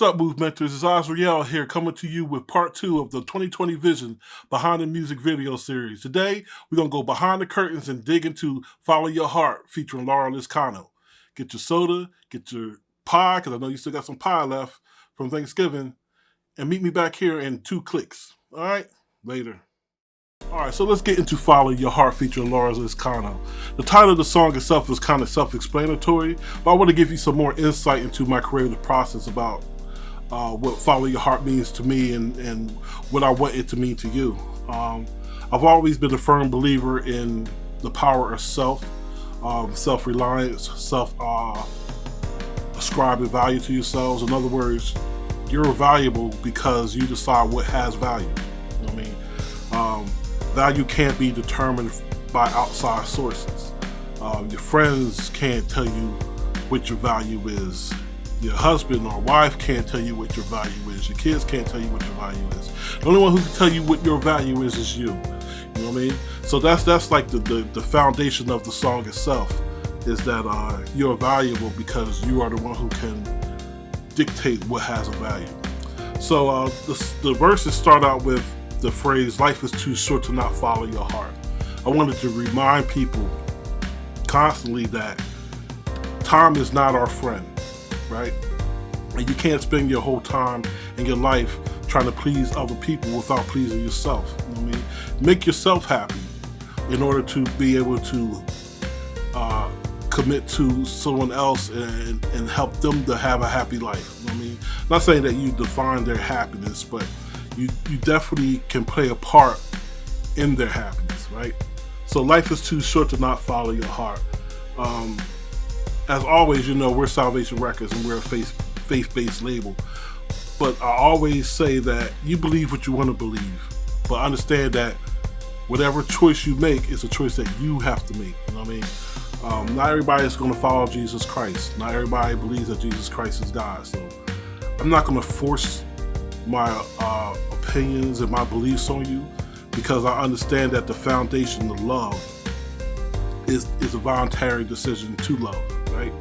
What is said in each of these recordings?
up, Movementers? It's Azriel here coming to you with part 2 of the 2020 Vision Behind the Music video series. Today, we're going to go behind the curtains and dig into Follow Your Heart featuring Laura Liscano. Get your soda, get your pie, because I know you still got some pie left from Thanksgiving, and meet me back here in 2 clicks. All right? Later. All right, so let's get into Follow Your Heart featuring Laura Liscano. The title of the song itself is kind of self-explanatory, but I want to give you some more insight into my creative process about what Follow Your Heart means to me and what I want it to mean to you. I've always been a firm believer in the power of self-reliance, ascribing value to yourselves. In other words, you're valuable because you decide what has value. You know what I mean? Value can't be determined by outside sources. Your friends can't tell you what your value is. Your husband or wife can't tell you what your value is. Your kids can't tell you what your value is. The only one who can tell you what your value is you. You know what I mean? So that's like the foundation of the song itself, is that you're valuable because you are the one who can dictate what has a value. So the verses start out with the phrase, "Life is too short to not follow your heart." I wanted to remind people constantly that time is not our friend, right? And you can't spend your whole time in your life trying to please other people without pleasing yourself. You know what I mean? Make yourself happy in order to be able to commit to someone else and help them to have a happy life. You know what I mean? Not saying that you define their happiness, but you definitely can play a part in their happiness, right? So life is too short to not follow your heart. As always, you know, we're Salvation Records and we're a faith-based label. But I always say that you believe what you want to believe, but understand that whatever choice you make is a choice that you have to make. You know what I mean? Not everybody is going to follow Jesus Christ. Not everybody believes that Jesus Christ is God. So I'm not going to force my opinions and my beliefs on you, because I understand that the foundation of love is a voluntary decision to love, right?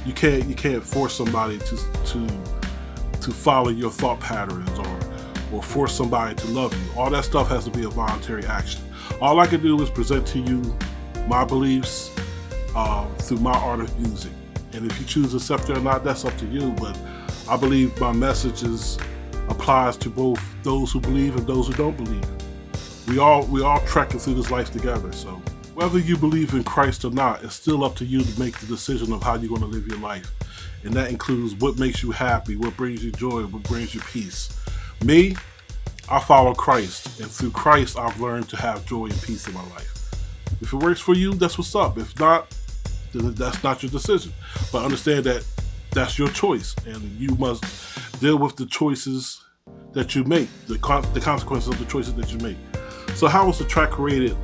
You can't force somebody to follow your thought patterns or force somebody to love you. All that stuff has to be a voluntary action. All I can do is present to you my beliefs through my art of music, and if you choose to accept it or not, that's up to you. But I believe my messages applies to both those who believe and those who don't believe. We all trekking through this life together. So whether you believe in Christ or not, it's still up to you to make the decision of how you're going to live your life. And that includes what makes you happy, what brings you joy, what brings you peace. Me, I follow Christ, and through Christ I've learned to have joy and peace in my life. If it works for you, that's what's up. If not, then that's not your decision. But understand that that's your choice, and you must deal with the choices that you make, the consequences of the choices that you make. So how was the track created?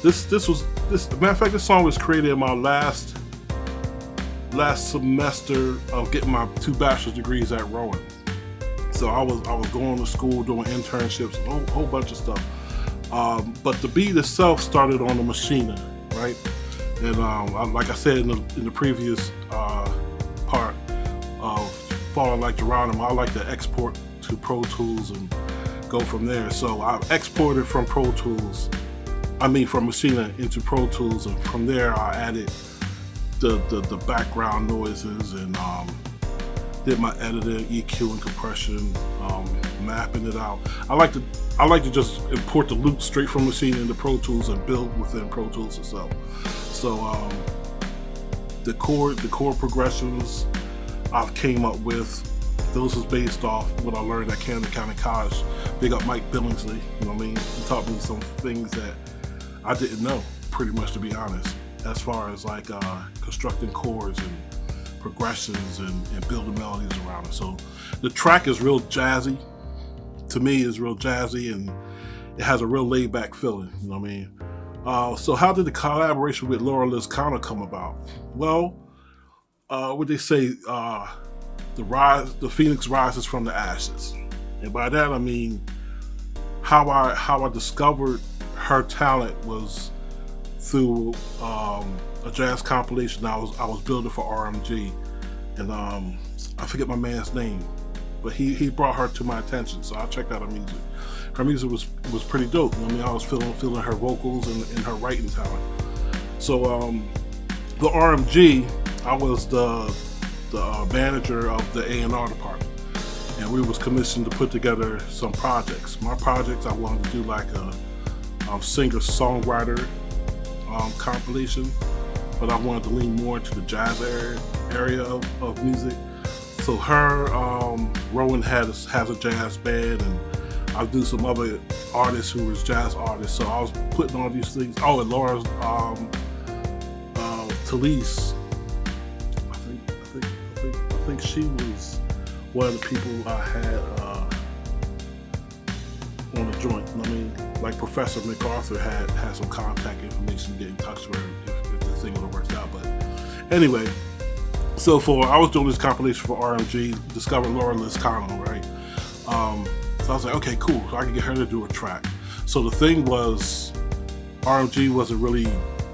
This matter of fact, this song was created in my last semester of getting my 2 bachelor's degrees at Rowan. So I was going to school, doing internships, a whole bunch of stuff. But the beat itself started on the Machina, right? And like I said in the previous part of Falling Like Geronimo, I like to export to Pro Tools and go from there. So I exported from Machina into Pro Tools, and from there I added the background noises and did my editing, EQ and compression, mapping it out. I like to just import the loop straight from Machina into Pro Tools and build within Pro Tools itself. So the chord progressions I've came up with, those was based off what I learned at Camden County College. Big up Mike Billingsley, you know what I mean? He taught me some things that I didn't know, pretty much, to be honest, as far as like constructing chords and progressions and building melodies around it. So the track is real jazzy. To me, it's real jazzy, and it has a real laid-back feeling, you know what I mean? So how did the collaboration with Laura Liscano come about? Well, what they say, the phoenix rises from the ashes, and by that I mean how I discovered her talent was through a jazz compilation I was building for RMG, and I forget my man's name, but he brought her to my attention, so I checked out her music. Her music was pretty dope. I mean, I was feeling her vocals and her writing talent. So the RMG, I was the manager of the A&R department, and we was commissioned to put together some projects. My projects, I wanted to do like a singer-songwriter compilation, but I wanted to lean more into the jazz area of music. So her, Rowan has a jazz band, and I do some other artists who was jazz artists. So I was putting all these things. Oh, and Laura's Talise. I think she was one of the people I had on the joint. I mean, like Professor MacArthur had some contact information to get in touch with her if the thing would have worked out. But anyway, so I was doing this compilation for RMG, discovered Laura Liscano, right? So I was like, okay, cool. So I could get her to do a track. So the thing was, RMG wasn't really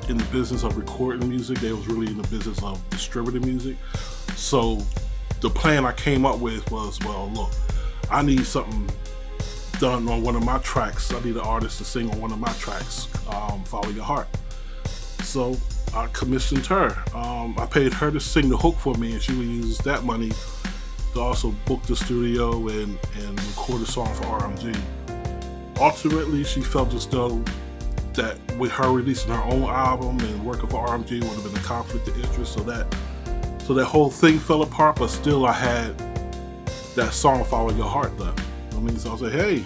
in the business of recording music. They was really in the business of distributing music. So the plan I came up with was, well, look, I need something done on one of my tracks. I need an artist to sing on one of my tracks, Follow Your Heart. So I commissioned her. I paid her to sing the hook for me, and she would use that money to also book the studio and record a song for RMG. Ultimately, she felt as though that with her releasing her own album and working for RMG would have been a conflict of interest, so that whole thing fell apart. But still, I had that song "Follow Your Heart" done. You know what I mean? So I was like, hey,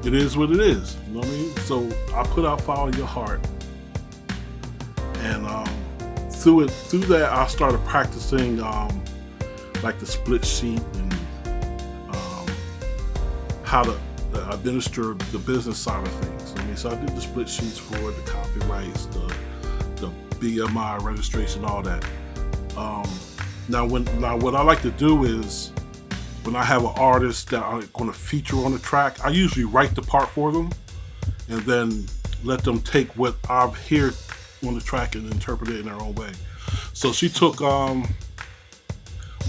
it is what it is. You know what I mean? So I put out "Follow Your Heart," and through that, I started practicing like the split sheet and how to administer the business side of things. I mean, so I did the split sheets for the copyrights, the BMI registration, all that. Now what I like to do is, when I have an artist that I'm going to feature on the track, I usually write the part for them and then let them take what I've heard on the track and interpret it in their own way. So she took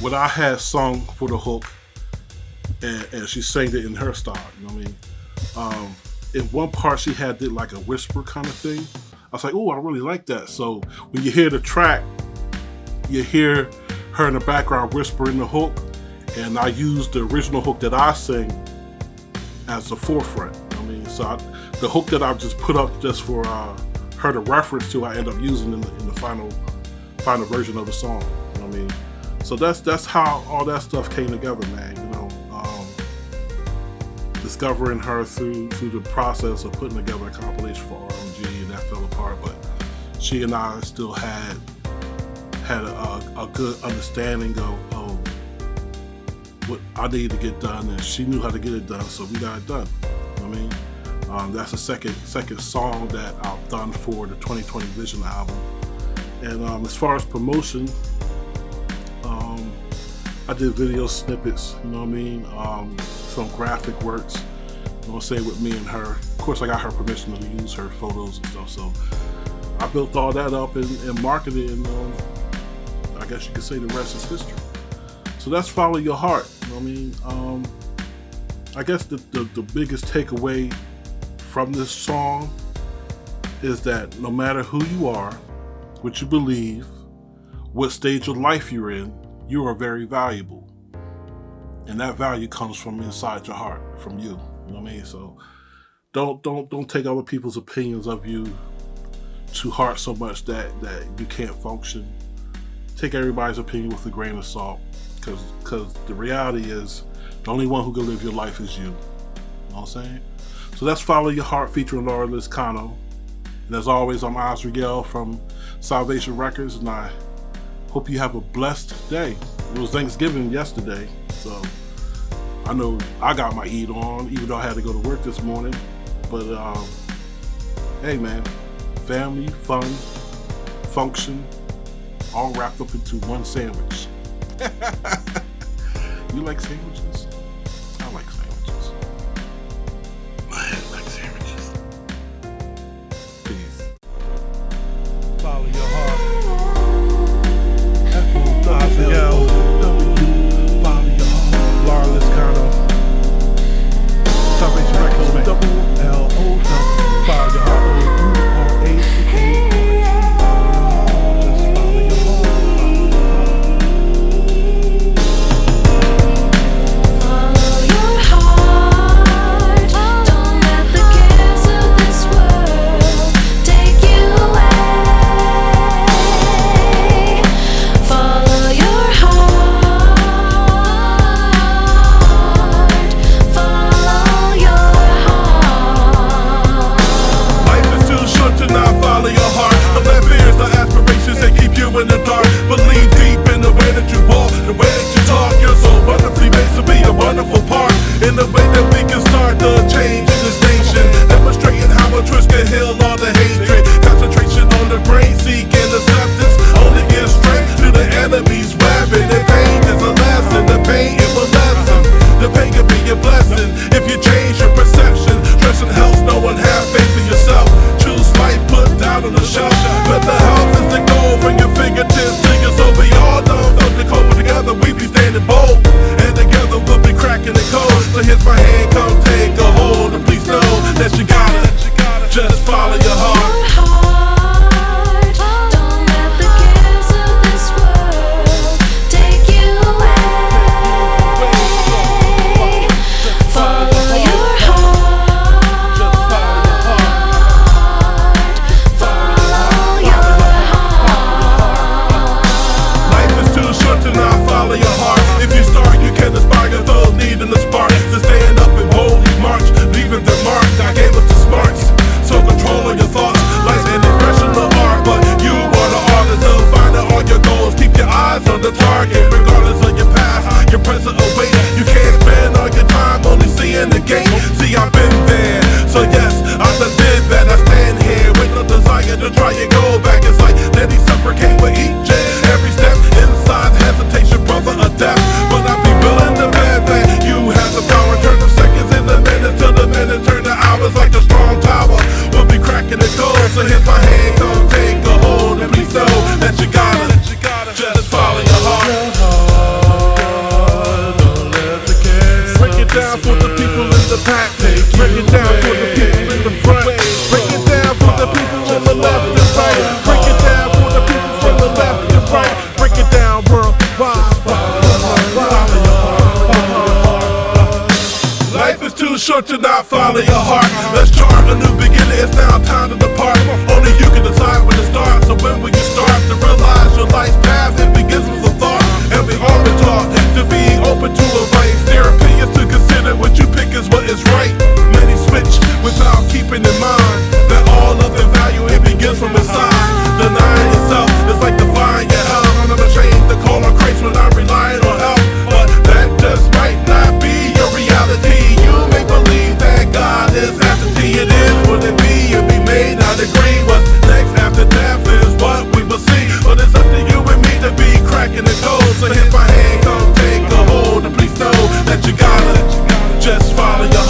what I had sung for the hook, and she sang it in her style. You know what I mean? In one part, she did like a whisper kind of thing. I was like, oh, I really like that. So when you hear the track, you hear her in the background whispering the hook, and I used the original hook that I sang as the forefront. You know what I mean? So the hook that I just put up just for her to reference to, I end up using in the final version of the song. You know what I mean? So that's how all that stuff came together, man. You know, discovering her through the process of putting together a compilation for RMG, and that fell apart. But she and I still had a good understanding of what I needed to get done, and she knew how to get it done, so we got it done. You know what I mean? That's the second song that I've done for the 2020 Vision album. And as far as promotion, I did video snippets, you know what I mean? Some graphic works, you know what I'm saying, with me and her. Of course, I got her permission to use her photos and stuff, so I built all that up and marketed, and I guess you could say the rest is history. So that's Follow Your Heart, you know what I mean? I guess the biggest takeaway from this song is that no matter who you are, what you believe, what stage of life you're in, you are very valuable. And that value comes from inside your heart, from you. You know what I mean? So don't take other people's opinions of you to heart so much that you can't function. Take everybody's opinion with a grain of salt, because the reality is the only one who can live your life is you. You know what I'm saying? So that's Follow Your Heart featuring Laura Liscano. And as always, I'm Oz Rigel from Salvation Records, and I hope you have a blessed day. It was Thanksgiving yesterday, so I know I got my Eid on, even though I had to go to work this morning. But hey man, family, fun, function, all wrapped up into one sandwich. You like sandwiches? I like sandwiches. My head likes sandwiches. Peace. Follow your heart. F-O-W-L-W. in a way that we can start the change in this nation. Demonstrating how a truth can heal all the hatred. Concentration on the brain, seeking acceptance only gives strength to the enemy's weapon. And pain is a lesson, the pain it will lessen. The pain can be a blessing if you change your perception. Stress and health, no one have faith in yourself. Choose life, put down on the shelf. Mental health is the goal, from your fingertips to your soul. We all know something cold, but together we be standing bold. And together we'll be cracking the code. So here's my hand, come take a hold. And please know that you gotta just follow your heart. See, I've been there, so yes, I done did that. I stand here with no desire to try and go back. It's like let me suffocate with each and every step. Inside hesitation, brother, a death. But I be willing to bet that you have the power. Turn the seconds into minutes, till the minutes turn to hours. Like a strong tower, we'll be cracking the code. So here's my hand, come take a hold. And please know that you gotta just follow your heart. Break it down for the people in the back. Break it down for the people in the front. Break it down for the people on the left and right. Break it down for the people from the left and right. Break it down worldwide. Life is too short to not follow your heart. Let's chart a new beginning. It's now time to depart. Only you can decide when to start. So when will you start to realize your life's path? It begins with a thought. And we all been taught to be open to advice. Their opinions to consider. What you pick is what is right. Many switch without keeping in mind that all of the value it begins from inside. Denying yourself is like defying your health. I'm not ashamed to call on Christ when I'm relying on help, but that just might not be your reality. You may believe that God is absentee. It is what it be, and we may not agree. What's next after death is what we will see. But it's up to you and me to be cracking the code. So here's my hand, come take a hold. And please know that you gotta just follow your